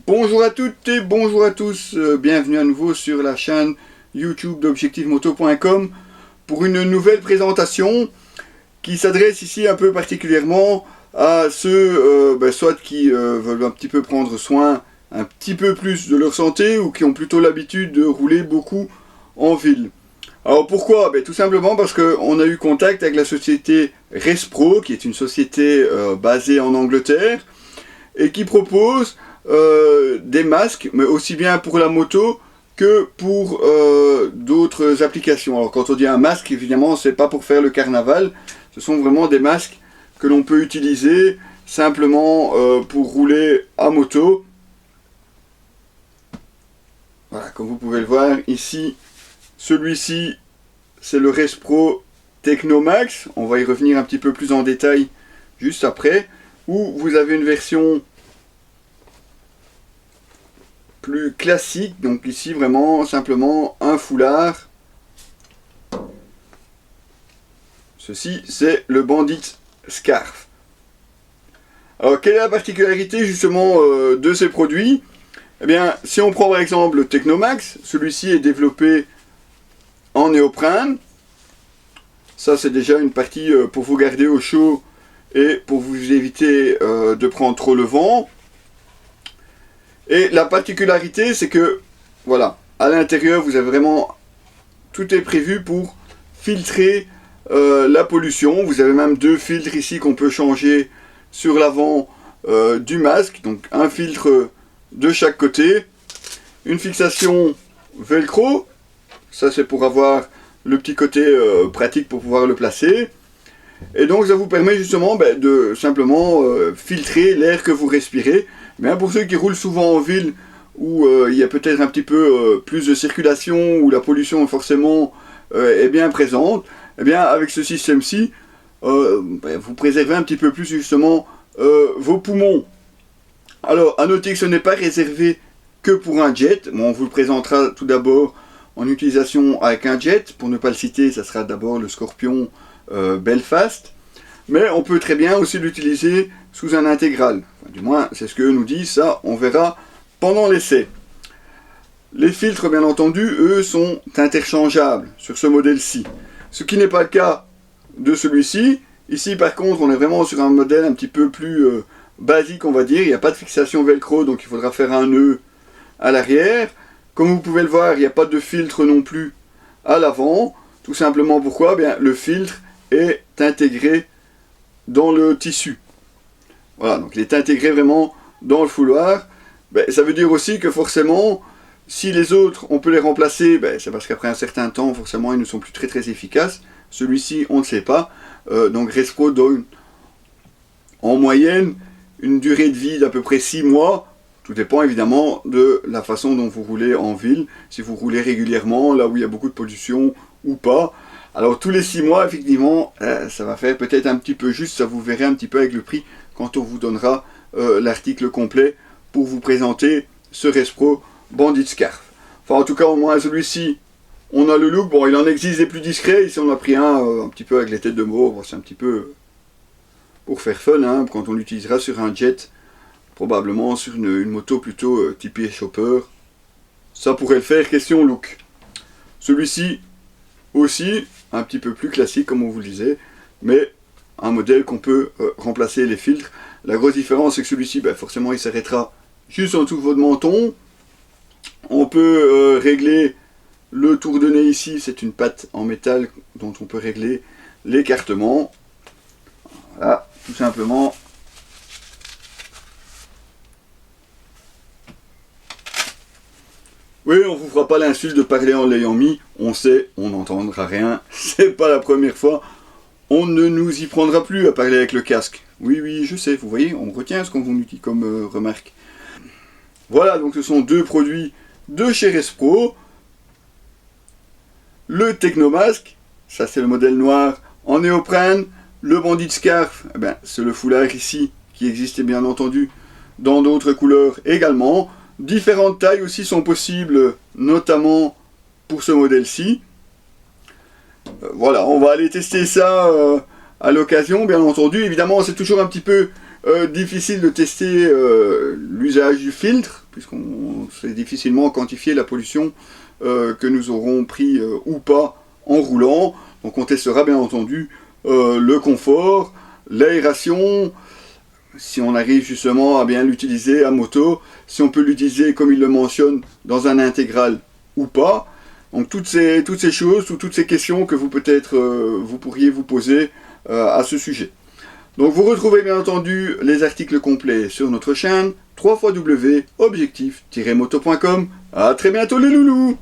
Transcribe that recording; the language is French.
Bonjour à toutes et bonjour à tous, bienvenue à nouveau sur la chaîne YouTube d'objectivemoto.com pour une nouvelle présentation qui s'adresse ici un peu particulièrement à ceux soit qui veulent un petit peu prendre soin un petit peu plus de leur santé ou qui ont plutôt l'habitude de rouler beaucoup en ville. Alors pourquoi? Tout simplement parce qu'on a eu contact avec la société Respro, qui est une société basée en Angleterre et qui propose des masques, mais aussi bien pour la moto que pour d'autres applications. Alors quand on dit un masque, évidemment, c'est pas pour faire le carnaval, ce sont vraiment des masques que l'on peut utiliser simplement pour rouler à moto. Voilà, comme vous pouvez le voir ici, celui-ci c'est le Respro Technomax, on va y revenir un petit peu plus en détail juste après, où vous avez une version plus classique, donc ici vraiment simplement un foulard. Ceci c'est le Bandit Scarf. Alors quelle est la particularité justement de ces produits? Eh bien si on prend par exemple le Technomax, celui-ci est développé en néoprène. Ça c'est déjà une partie pour vous garder au chaud et pour vous éviter de prendre trop le vent. Et la particularité, c'est que, voilà, à l'intérieur, vous avez vraiment, tout est prévu pour filtrer la pollution. Vous avez même deux filtres ici qu'on peut changer sur l'avant du masque. Donc un filtre de chaque côté. Une fixation velcro. Ça c'est pour avoir le petit côté pratique pour pouvoir le placer. Et donc ça vous permet justement de simplement filtrer l'air que vous respirez. Mais pour ceux qui roulent souvent en ville, où il y a peut-être un petit peu plus de circulation, où la pollution forcément est bien présente, eh bien avec ce système-ci, vous préservez un petit peu plus justement vos poumons. Alors à noter que ce n'est pas réservé que pour un jet. Bon, on vous le présentera tout d'abord en utilisation avec un jet. Pour ne pas le citer, ça sera d'abord le Scorpion Belfast. Mais on peut très bien aussi l'utiliser sous un intégral. Enfin, du moins, c'est ce que nous disent, ça on verra pendant l'essai. Les filtres, bien entendu, eux, sont interchangeables sur ce modèle-ci. Ce qui n'est pas le cas de celui-ci. Ici, par contre, on est vraiment sur un modèle un petit peu plus basique, on va dire. Il n'y a pas de fixation velcro, donc il faudra faire un nœud à l'arrière. Comme vous pouvez le voir, il n'y a pas de filtre non plus à l'avant. Tout simplement pourquoi? Le filtre est intégré dans le tissu. Voilà, donc il est intégré vraiment dans le fouloir. Ça veut dire aussi que forcément, si les autres, on peut les remplacer, c'est parce qu'après un certain temps, forcément, ils ne sont plus très très efficaces. Celui-ci, on ne sait pas. Donc Respro donne en moyenne une durée de vie d'à peu près 6 mois. Tout dépend évidemment de la façon dont vous roulez en ville. Si vous roulez régulièrement, là où il y a beaucoup de pollution ou pas. Alors tous les 6 mois, effectivement, ça va faire peut-être un petit peu juste, ça vous verrez un petit peu avec le prix quand on vous donnera l'article complet pour vous présenter ce Respro Bandit Scarf. Enfin en tout cas, au moins celui-ci, on a le look. Bon, il en existe des plus discrets, ici on a pris un petit peu avec les têtes de mauve, c'est un petit peu pour faire fun, hein, quand on l'utilisera sur un jet, probablement sur une moto plutôt typée chopper. Ça pourrait le faire, question look. Celui-ci aussi, un petit peu plus classique comme on vous le disait, mais un modèle qu'on peut remplacer les filtres. La grosse différence c'est que celui-ci, forcément il s'arrêtera juste en dessous de votre menton. On peut régler le tour de nez ici, c'est une patte en métal dont on peut régler l'écartement. Voilà, tout simplement. Oui, on vous fera pas l'insulte de parler en l'ayant mis, on sait, on n'entendra rien, c'est pas la première fois, on ne nous y prendra plus à parler avec le casque. Oui, oui, je sais, vous voyez, on retient ce qu'on vous dit comme remarque. Voilà, donc ce sont deux produits de chez Respro. Le Technomask, ça c'est le modèle noir en néoprène. Le Bandit Scarf, c'est le foulard ici, qui existe bien entendu dans d'autres couleurs également. Différentes tailles aussi sont possibles, notamment pour ce modèle-ci. Voilà, on va aller tester ça à l'occasion, bien entendu. Évidemment, c'est toujours un petit peu difficile de tester l'usage du filtre, puisqu'on sait difficilement quantifier la pollution que nous aurons pris ou pas en roulant. Donc on testera bien entendu le confort, l'aération, si on arrive justement à bien l'utiliser à moto, si on peut l'utiliser comme il le mentionne dans un intégral ou pas. Donc toutes ces choses, toutes ces questions que vous peut-être vous pourriez vous poser à ce sujet. Donc vous retrouvez bien entendu les articles complets sur notre chaîne www.objectif-moto.com. À très bientôt les loulous!